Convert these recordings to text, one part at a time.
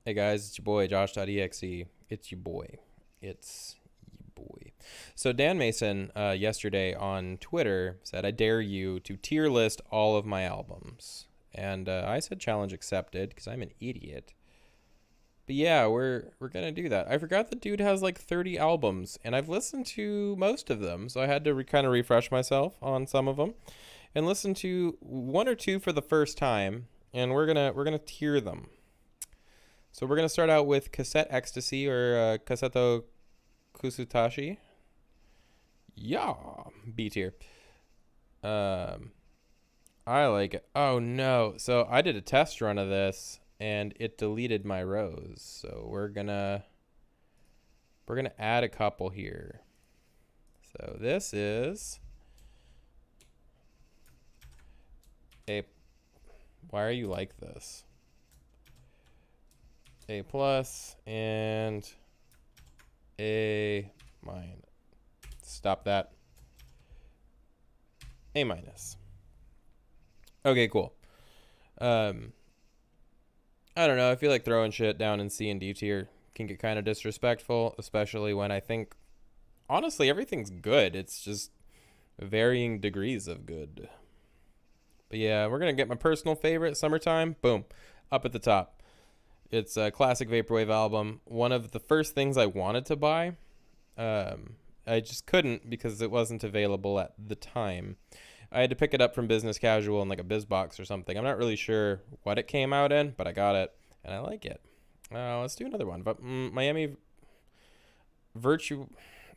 Hey guys, it's your boy Josh.exe. It's your boy. It's your boy. So Dan Mason yesterday on Twitter said, "I dare you to tier list all of my albums," and I said, "Challenge accepted," because I'm an idiot. But yeah, we're gonna do that. I forgot the dude has like 30 albums, and I've listened to most of them, so I had to kind of refresh myself on some of them and listen to one or two for the first time, and we're gonna tier them. So we're gonna start out with Cassette Ecstasy or Cassetto Kusutashi. Yeah, B tier. Um, I like it. Oh no! So I did a test run of this and it deleted my rows. So we're gonna add a couple here. So this is a. Why are you like this? A plus and a minus. Stop that. A minus. Okay, cool. Um, I don't know. I feel like throwing shit down in C and D tier can get kind of disrespectful, especially when I think honestly everything's good. It's just varying degrees of good. But yeah, we're gonna get my personal favorite, Summertime. Boom, up at the top. It's a classic vaporwave album. One of the first things I wanted to buy. I just couldn't because it wasn't available at the time. I had to pick it up from Business Casual in like a biz box or something. I'm not really sure what it came out in, but I got it and I like it. Let's do another one. But Virtu,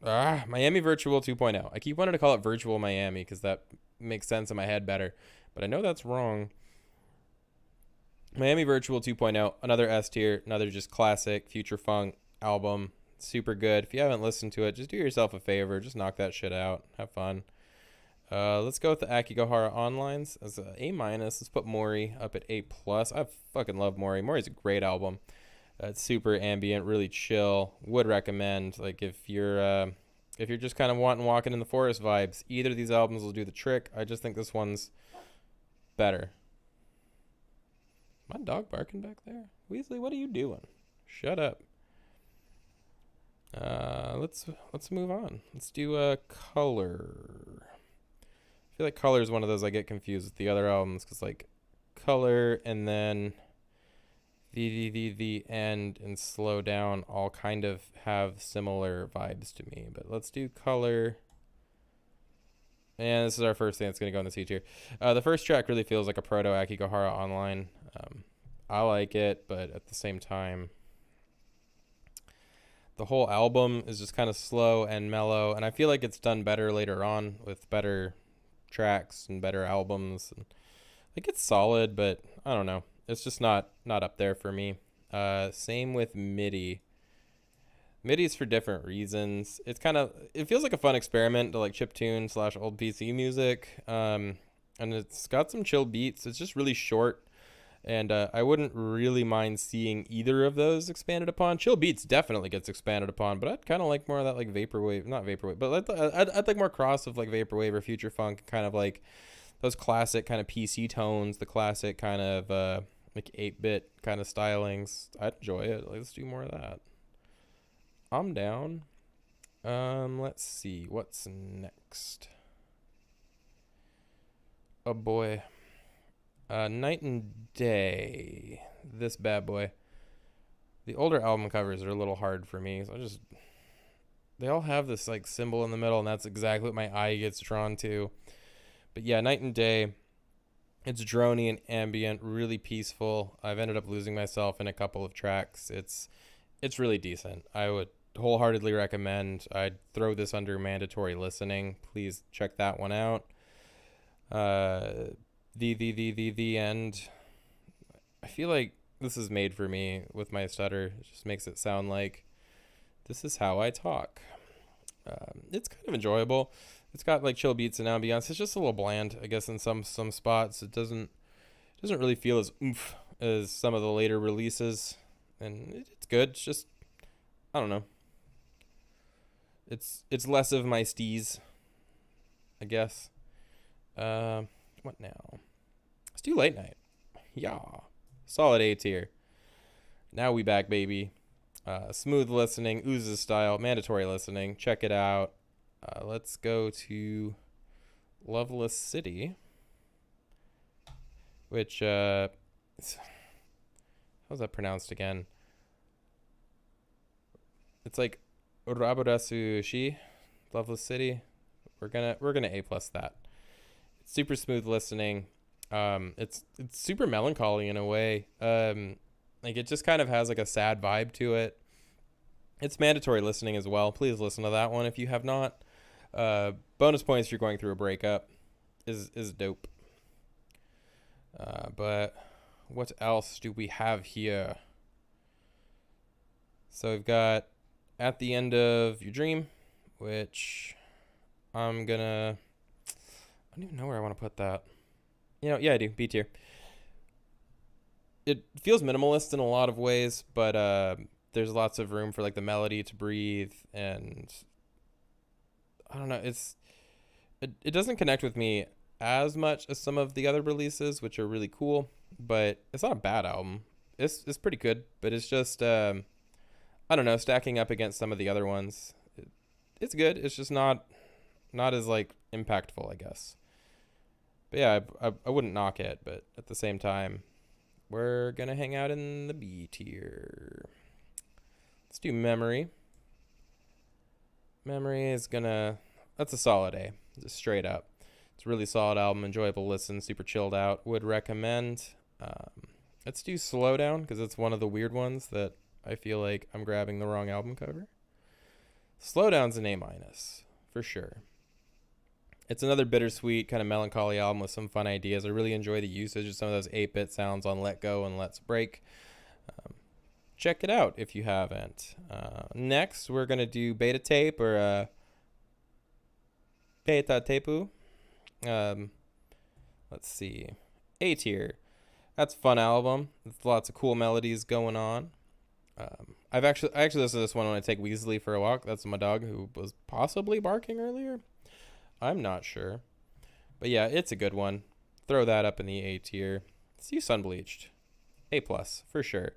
Miami Virtual 2.0. I keep wanting to call it Virtual Miami because that makes sense in my head better, but I know that's wrong. Miami Virtual 2.0, another S tier, another just classic future funk album. Super good. If you haven't listened to it, just do yourself a favor. Just knock that shit out. Have fun. Let's go with the Akigahara Onlines as a A minus. Let's put Mori up at A plus. I fucking love Mori. Mori's a great album. It's super ambient, really chill. Would recommend like if you're just kind of wanting walking in the forest vibes. Either of these albums will do the trick. I just think this one's better. My dog barking back there. Weasley, what are you doing? Shut up. Let's move on. Let's do Color. I feel like Color is one of those I get confused with the other albums because like Color and then the end and Slow Down all kind of have similar vibes to me. But let's do Color. And this is our first thing that's going to go in the C tier. The first track really feels like a proto Akigahara Online. I like it, but at the same time, the whole album is just kind of slow and mellow. And I feel like it's done better later on with better tracks and better albums. And like it's solid, but I don't know. It's just not up there for me. Same with MIDI. MIDI's for different reasons. It feels like a fun experiment to like chiptune / old PC music. And it's got some chill beats. It's just really short. And I wouldn't really mind seeing either of those expanded upon. Chill Beats definitely gets expanded upon, but I'd kind of like more of that like vaporwave, not vaporwave, but I'd like more cross of like vaporwave or future funk, kind of like those classic kind of PC tones, the classic kind of like 8-bit kind of stylings. I'd enjoy it. Like, let's do more of that. I'm down. Let's see what's next. Oh boy. Night and Day. This bad boy. The older album covers are a little hard for me. So they all have this like symbol in the middle, and that's exactly what my eye gets drawn to. But yeah, Night and Day. It's droney and ambient, really peaceful. I've ended up losing myself in a couple of tracks. It's really decent. I would wholeheartedly recommend. I'd throw this under mandatory listening. Please check that one out. The end. I feel like this is made for me with my stutter. It just makes it sound like this is how I talk. It's kind of enjoyable. It's got like chill beats and ambiance. It's just a little bland, I guess, in some spots. It doesn't really feel as oomph as some of the later releases, and it's good. It's just I don't know. It's less of my steez, I guess. What now? Let's do Late Night. Yeah. Solid A tier. Now we back, baby. Smooth listening, oozes style, mandatory listening. Check it out. Let's go to Loveless City, which how's that pronounced again? It's like Uraburasu Shi, Loveless City. We're gonna A plus that. It's super smooth listening. It's super melancholy in a way. Like it just kind of has like a sad vibe to it. It's mandatory listening as well. Please listen to that one if you have not. Bonus points if you're going through a breakup is dope. But what else do we have here? So we've got At the End of Your Dream, which I don't even know where I want to put that. Yeah, I do. B tier. It feels minimalist in a lot of ways, but there's lots of room for like the melody to breathe, and I don't know. It doesn't connect with me as much as some of the other releases, which are really cool, but it's not a bad album. It's pretty good, but it's just I don't know, stacking up against some of the other ones. It's good. It's just not as like impactful, I guess. But yeah, I wouldn't knock it, but at the same time, we're gonna hang out in the B tier. Let's do Memory. That's a solid A, just straight up. It's a really solid album, enjoyable listen, super chilled out. Would recommend. Let's do Slowdown, because it's one of the weird ones that I feel like I'm grabbing the wrong album cover. Slowdown's an A minus, for sure. It's another bittersweet, kind of melancholy album with some fun ideas. I really enjoy the usage of some of those 8-bit sounds on Let Go and Let's Break. Check it out if you haven't. Next, we're going to do Beta Tape, or Beta Tepu. Let's see. A tier. That's a fun album. With lots of cool melodies going on. I actually listened to this one when I take Weasley for a walk. That's my dog who was possibly barking earlier. I'm not sure. But yeah, it's a good one. Throw that up in the A tier. See Sunbleached. A plus, for sure.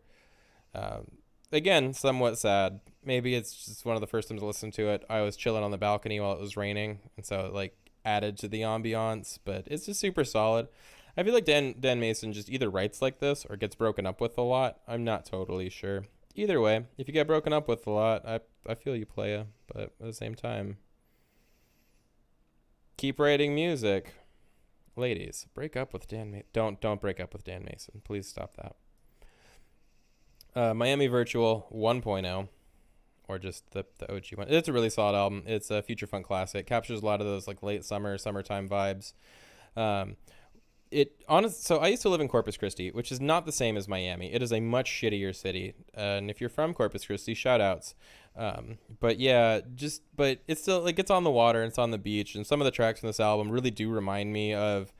Again, somewhat sad. Maybe it's just one of the first times I listened to it. I was chilling on the balcony while it was raining, and so it like added to the ambiance, but it's just super solid. I feel like Dan Mason just either writes like this or gets broken up with a lot. I'm not totally sure. Either way, if you get broken up with a lot, I feel you, playa, but at the same time, keep writing music. Ladies, break up with Dan Mason. Don't break up with Dan Mason. Please stop that. Miami Virtual 1.0, or just the OG one. It's a really solid album. It's a future funk classic. Captures a lot of those like late summertime vibes. So I used to live in Corpus Christi, which is not the same as Miami. It is a much shittier city. And if you're from Corpus Christi, shout outs. But it's still like it's on the water and it's on the beach. And some of the tracks in this album really do remind me of,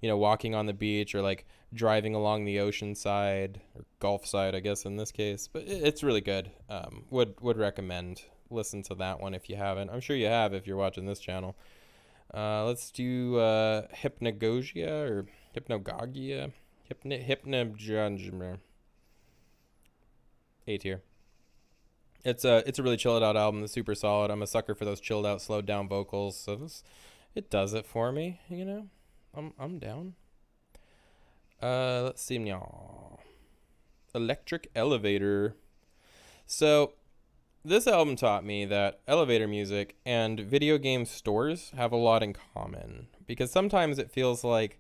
walking on the beach or like driving along the ocean side or Gulf side, I guess in this case. But it's really good. Would recommend listen to that one if you haven't. I'm sure you have if you're watching this channel. Let's do Hypnagogia or Hypnagogia. Hypnagogia. A tier. It's a really chilled out album. It's super solid. I'm a sucker for those chilled out, slowed down vocals. So it does it for me. I'm down. Let's see now. Electric Elevator. So this album taught me that elevator music and video game stores have a lot in common, because sometimes it feels like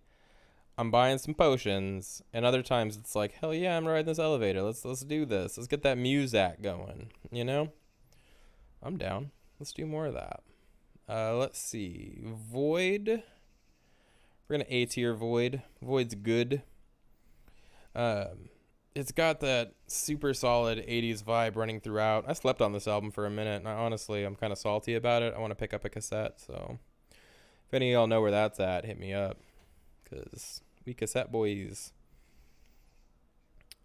I'm buying some potions, and other times it's like, hell yeah, I'm riding this elevator. Let's do this. Let's get that Muzak going. I'm down. Let's do more of that. Let's see. Void. We're gonna A tier Void. Void's good. It's got that super solid 80s vibe running throughout. I slept on this album for a minute, and I'm kind of salty about it. I want to pick up a cassette, so if any of y'all know where that's at, hit me up, because we cassette boys.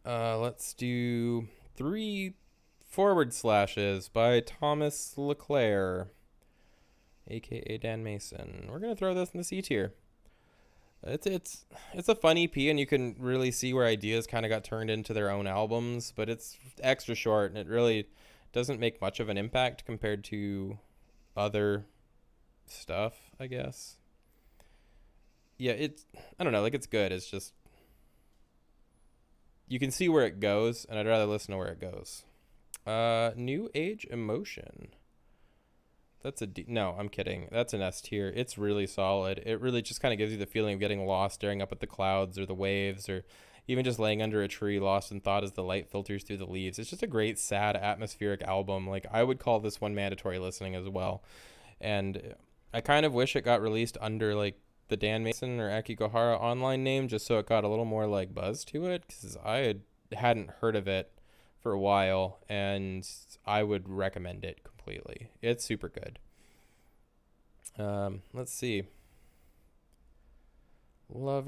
Let's do 3 forward slashes by Thomas LeClaire, a.k.a. Dan Mason. We're going to throw this in the C tier. It's a fun EP, and you can really see where ideas kind of got turned into their own albums, but it's extra short, and it really doesn't make much of an impact compared to other stuff, I guess. Yeah, it's I don't know, like it's good. It's just you can see where it goes, and I'd rather listen to where it goes. New Age Emotion. That's a no, I'm kidding. That's an S tier. It's really solid. It really just kind of gives you the feeling of getting lost staring up at the clouds or the waves or even just laying under a tree lost in thought as the light filters through the leaves. It's just a great sad atmospheric album. Like I would call this one mandatory listening as well. And I kind of wish it got released under like the Dan Mason or Akikohara online name just so it got a little more like buzz to it cuz hadn't heard of it for a while, and I would recommend it completely. It's super good. Let's see. Lovers.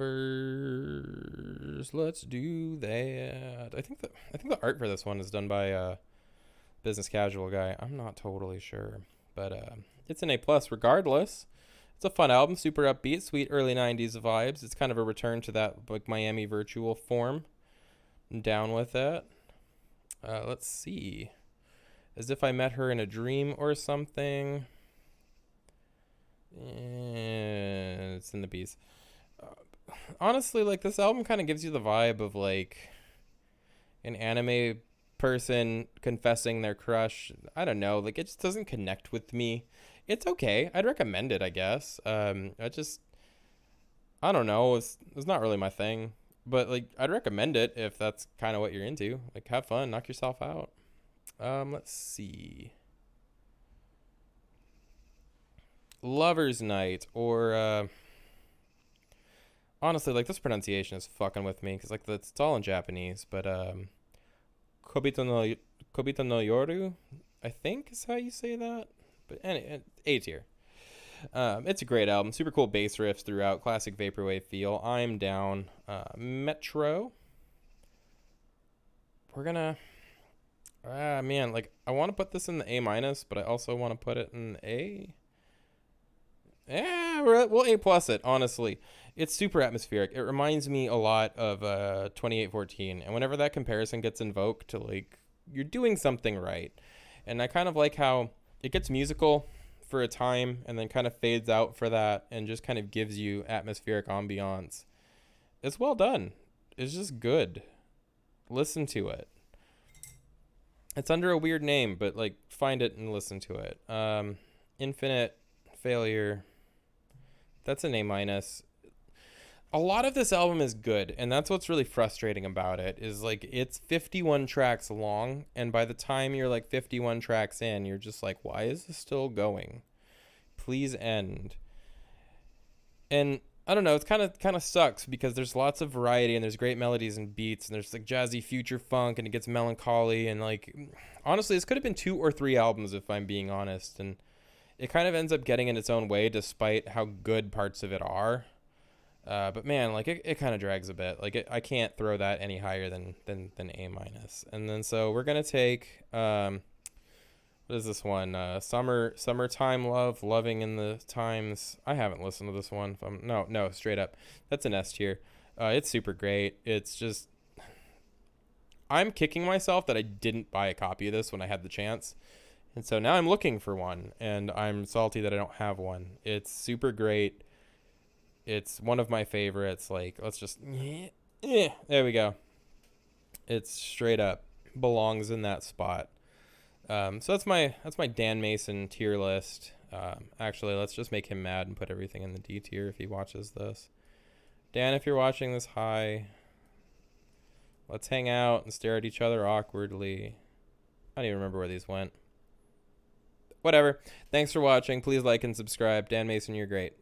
Let's do that. I think the art for this one is done by a business casual guy. I'm not totally sure, but it's an A plus regardless. It's a fun album, super upbeat, sweet early 90s vibes. It's kind of a return to that like Miami Virtual form. I'm down with that. Let's see. As If I Met Her in a Dream or something. It's in the B's. Honestly, like this album kind of gives you the vibe of like an anime person confessing their crush. I don't know. Like it just doesn't connect with me. It's okay. I'd recommend it, I guess. I don't know. It's not really my thing. But like I'd recommend it if that's kind of what you're into. Like have fun, knock yourself out. Let's see. Lover's Night or honestly like this pronunciation is fucking with me cuz like it's all in Japanese, but Kobito no Yoru I think is how you say that. But anyway, A tier. It's a great album. Super cool bass riffs throughout. Classic vaporwave feel. I'm down. Metro. We're gonna. Man, like I want to put this in the A minus, but I also want to put it in A. Yeah, we'll A plus it. Honestly, it's super atmospheric. It reminds me a lot of 2814, and whenever that comparison gets invoked, to like you're doing something right, and I kind of like how it gets musical for a time and then kind of fades out for that and just kind of gives you atmospheric ambiance. It's well done. It's just good. Listen to it. It's under a weird name, but like find it and listen to it. Infinite Failure. That's an A minus. A lot of this album is good, and that's what's really frustrating about it is like it's 51 tracks long, and by the time you're like 51 tracks in, you're just like, why is this still going? Please end. And I don't know, it's kind of sucks because there's lots of variety and there's great melodies and beats and there's like jazzy future funk and it gets melancholy and like honestly this could have been 2 or 3 albums if I'm being honest, and it kind of ends up getting in its own way despite how good parts of it are. But man, like it kind of drags a bit. Like I can't throw that any higher than A minus. And then so we're gonna take what is this one? Summertime Love, Loving in the Times. I haven't listened to this one. No, straight up, that's an S tier. It's super great. It's just I'm kicking myself that I didn't buy a copy of this when I had the chance. And so now I'm looking for one, and I'm salty that I don't have one. It's super great. It's one of my favorites. Like, let's just... there we go. It's straight up belongs in that spot. So that's my Dan Mason tier list. Actually, let's just make him mad and put everything in the D tier if he watches this. Dan, if you're watching this, hi. Let's hang out and stare at each other awkwardly. I don't even remember where these went. Whatever. Thanks for watching. Please like and subscribe. Dan Mason, you're great.